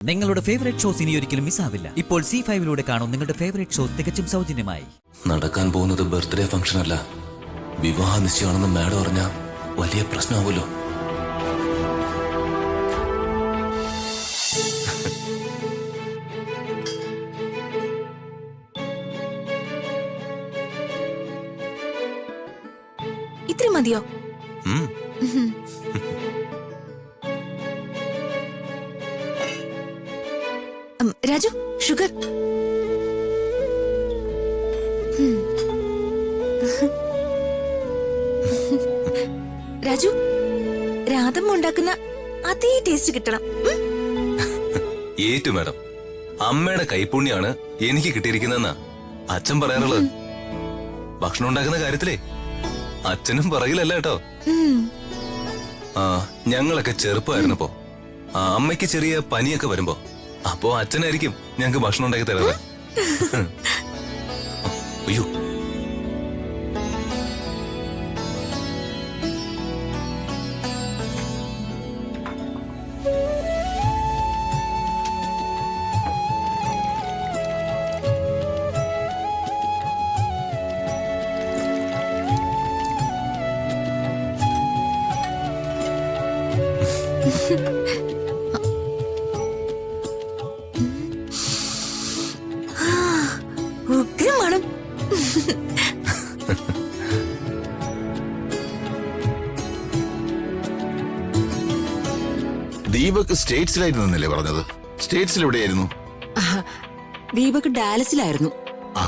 നിങ്ങളുടെ favourite shows ഇനി ഒരിക്കലും മിസ്സാവില്ല. ഇപ്പോൾ C5 കാണും നിങ്ങളുടെ ഫേവറേറ്റ് ഷോസ് തികച്ചും സൗജന്യമായി. നടക്കാൻ പോകുന്നത് ബർത്ത്ഡേ ഫംഗ്ഷൻ അല്ല, വിവാഹ നിശ്ചയമാണെന്ന് മാഡം അറിഞ്ഞ വലിയ പ്രശ്നമാവുമല്ലോ. ഇത്ര മതിയോ? രാജു, ഷുഗർ. രാജു, രാധമ്മ ഉണ്ടാക്കുന്ന അതേ ടേസ്റ്റ് കിട്ടണം. ഏറ്റു മാഡം, അമ്മയുടെ കൈപ്പുണ്യാണ് എനിക്ക് കിട്ടിയിരിക്കുന്നതെന്നാ അച്ഛൻ പറയാറുള്ളത്. ഭക്ഷണം ഉണ്ടാക്കുന്ന കാര്യത്തിലേ അച്ഛനും പറയില്ലല്ലോ കേട്ടോ. ഞങ്ങളൊക്കെ ചെറുപ്പമായിരുന്നപ്പോ അമ്മയ്ക്ക് ചെറിയ പനിയൊക്കെ വരുമ്പോ അപ്പോ അച്ഛനായിരിക്കും ഞങ്ങക്ക് ഭക്ഷണം ഉണ്ടാക്കി തരാറ്. അയ്യോ, ഉഗ്രമാണ്. ദീപക് സ്റ്റേറ്റ്സിലായിരുന്നല്ലേ പറഞ്ഞത്? സ്റ്റേറ്റ്സിൽ എവിടെയായിരുന്നു? ദീപക് ഡാലസിലായിരുന്നു. ആ,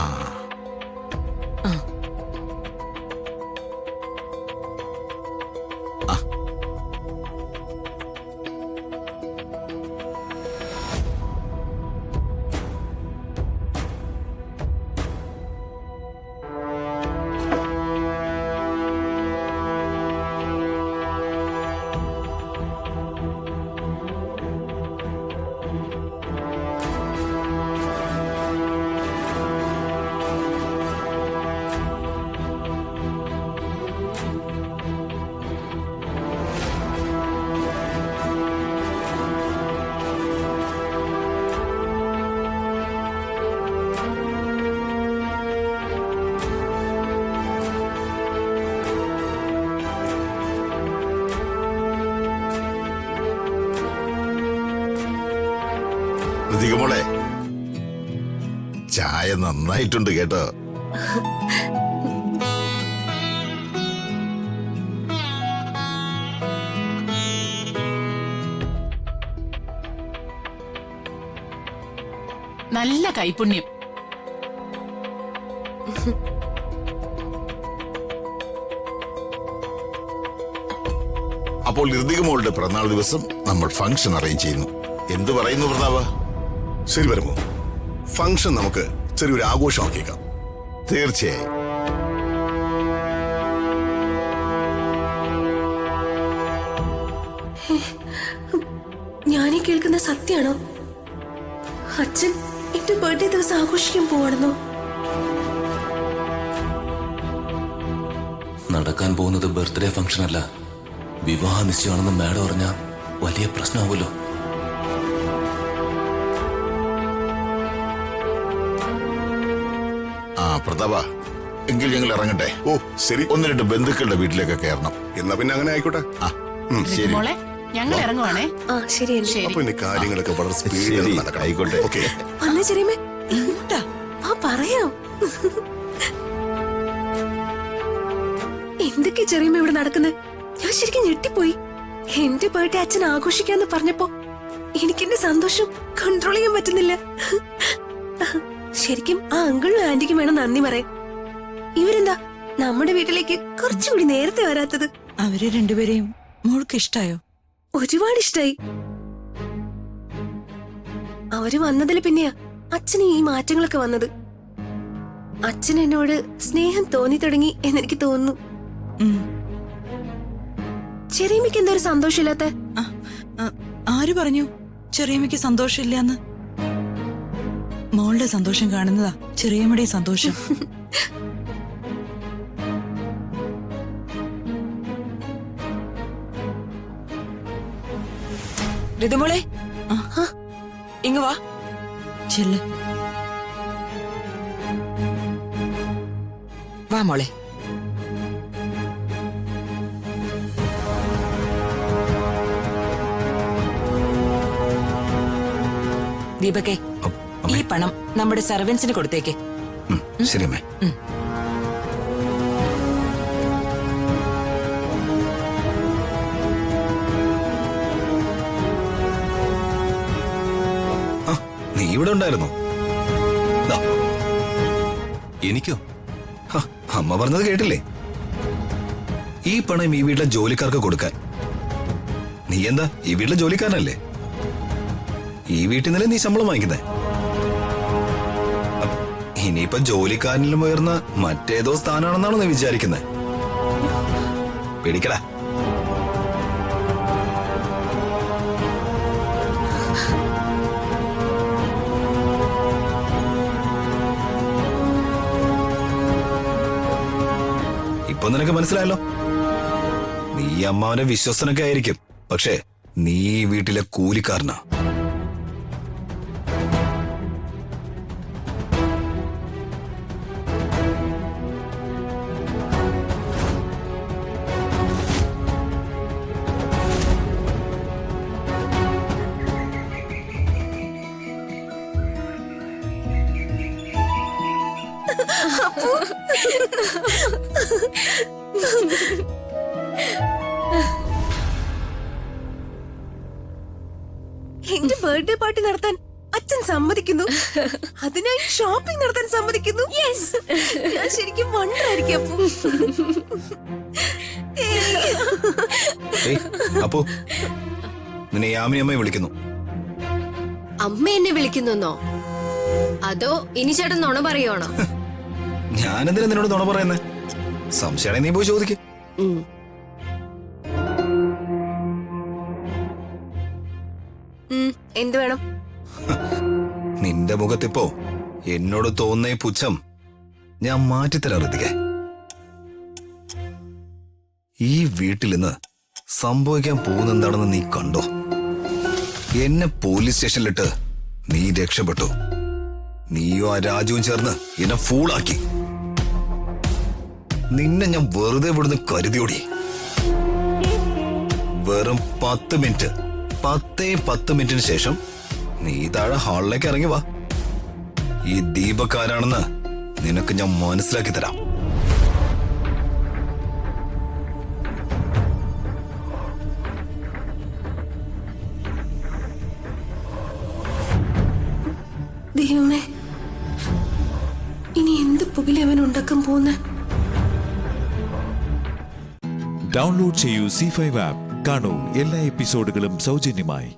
മോളെ ചായ നന്നായിട്ടുണ്ട് കേട്ടോ. നല്ല കൈപുണ്യം. അപ്പോൾ ഋതിക മോളുടെ പിറന്നാൾ ദിവസം നമ്മൾ ഫംഗ്ഷൻ അറേഞ്ച് ചെയ്യുന്നു. എന്തു പറയുന്നു പ്രതാപ? ശരി വരുമോ? ഫംഗ്ഷൻ നമുക്ക് ചെറിയൊരു ആഘോഷമാക്കിയേക്കാം. തീർച്ചയായും. ഞാനീ കേൾക്കുന്ന സത്യാണോ? അച്ഛൻ എന്റെ ബർത്ത്ഡേ ദിവസം ആഘോഷിക്കാൻ പോവാണെന്നോ? നടക്കാൻ പോകുന്നത് ബർത്ത്ഡേ ഫംഗ്ഷൻ അല്ല, വിവാഹ നിശ്ചയമാണെന്ന് മാഡം അറിഞ്ഞ വലിയ പ്രശ്നമാവുമല്ലോ. പ്രതാപ, എങ്കിൽ ഞങ്ങൾ ഇറങ്ങട്ടെ. ഓ ശരി, 1-2 ബന്ധുക്കളുടെ വീട്ടിലേക്ക് കയറണം. എന്നാ പിന്നെ അങ്ങനെ ആയിക്കോട്ടെ. ശരി മോളെ, ഞങ്ങൾ ഇറങ്ങുവാണേ. ശരി. അപ്പൊ ഇനി കാര്യങ്ങളൊക്കെ വളരെ സ്പീഡിൽ നടക്കണം. ആയിക്കോട്ടെ. ഓക്കെ, വന്നേ ചെറിയമ്മേ. എങ്ങോട്ടാ? പറയാം. എന്തൊക്കെ ചെറിയമ്മ ഇവിടെ നടക്കുന്നത്? ഞാൻ ശരിക്കും ഞെട്ടിപ്പോയി. എന്റെ ബർത്ത്ഡേ അച്ഛൻ ആഘോഷിക്കാന്ന് പറഞ്ഞപ്പോ എനിക്കെന്റെ സന്തോഷം കൺട്രോൾ ചെയ്യാൻ പറ്റുന്നില്ല. ശരിക്കും ആ അങ്കിളും ആന്റിക്കും വേണം നന്ദി പറയാൻ. ഇവരെന്താ നമ്മുടെ വീട്ടിലേക്ക് കുറച്ചുകൂടി നേരത്തെ വരാത്തത്? അവരെ രണ്ടുപേരെയും മോൾക്ക് ഇഷ്ടായോ? ഒരുപാട് ഇഷ്ടായി. അവര് വന്നതിൽ പിന്നെയാ അച്ഛന് ഈ മാറ്റങ്ങളൊക്കെ വന്നത്. അച്ഛൻ എന്നോട് സ്നേഹം തോന്നി തുടങ്ങി എന്നെനിക്ക് തോന്നുന്നു. ചെറിയമ്മയ്ക്ക് എന്താ ഒരു സന്തോഷമില്ലാത്ത? ആര് പറഞ്ഞു ചെറിയമ്മയ്ക്ക് സന്തോഷമില്ലാന്ന്? മോളുടെ സന്തോഷം കാണുന്നതാ ചെറിയമ്മയുടെ സന്തോഷം. ഋതുമോളെ, ഇങ്ങ് വാ. ചെല്ല്. വാ മോളെ. ദീപകെ, ഈ പണം നമ്മുടെ സർവൻസിന് കൊടുത്തേക്ക്. ശരി അമ്മേ. നീ ഇവിടെ ഉണ്ടായിരുന്നോ? ദാ. എനിക്കോ? അമ്മ പറഞ്ഞത് കേട്ടില്ലേ? ഈ പണം ഈ വീട്ടിലെ ജോലിക്കാർക്ക് കൊടുക്കാൻ. നീ എന്താ ഈ വീട്ടിലെ ജോലിക്കാരനല്ലേ? ഈ വീട്ടിൽ നിന്നല്ലേ നീ ശമ്പളം വാങ്ങിക്കുന്നേ? ഇനിയിപ്പൊ ജോലിക്കാരനിലും ഉയർന്ന മറ്റേതോ സ്ഥാനാണെന്നാണോ നീ വിചാരിക്കുന്നത്? പിടിക്കടാ. ഇപ്പൊ നിനക്ക് മനസ്സിലായല്ലോ. നീ അമ്മാവന്റെ വിശ്വസനൊക്കെ ആയിരിക്കും, പക്ഷേ നീ ഈ വീട്ടിലെ കൂലിക്കാരനാ. എന്റെ ബർത്ത്ഡേ പാർട്ടി നടത്താൻ അച്ഛൻ സമ്മതിക്കുന്നു. അതിനായി ഷോപ്പിംഗ് നടത്താൻ സമ്മതിക്കുന്നു. ഞാൻ ശരിക്കും വണ്ടറായിരിക്കും അപ്പു. അപ്പോ നിന്നെ യാമിനി അമ്മയെ വിളിക്കുന്നു. അമ്മ എന്നെ വിളിക്കുന്നോ? അതോ ഇനി ചേട്ടൻ നുണ പറയുവാണോ? ഞാനെന്തിനാ നിന്നോട് നുണ പറയുന്നേ? സംശയമാണെങ്കിൽ നീ പോയി ചോദിക്കും. എന്ത് വേണം? നിന്റെ മുഖത്തിപ്പോ എന്നോട് തോന്നുന്ന പുച്ഛം ഞാൻ മാറ്റിത്തരാ ഋതികേ. ഈ വീട്ടിൽ നിന്ന് സംഭവിക്കാൻ പോകുന്നെന്താണെന്ന് നീ കണ്ടോ? എന്നെ പോലീസ് സ്റ്റേഷനിലിട്ട് നീ രക്ഷപ്പെട്ടു. നീയോ ആ രാജുവും ചേർന്ന് എന്നെ ഫൂളാക്കി. നിന്നെ ഞാൻ വെറുതെ വിടുന്ന് കരുതിയോടി. വെറും 10 മിനിറ്റ്, 10 മിനിറ്റിന് ശേഷം നീ താഴെ ഹാളിലേക്ക് ഇറങ്ങി വാ. ഈ ദീപക്കാരാണെന്ന് നിനക്ക് ഞാൻ മനസ്സിലാക്കി തരാം. ദൈവമേ, ഇനി എന്ത് പുകിൽ അവൻ ഉണ്ടാക്കാൻ പോകുന്ന? ഡൗൺലോഡ് ചെയ്യൂ C5 ആപ്പ്. കാണൂ എല്ലാ എപ്പിസോഡുകളും സൗജന്യമായി.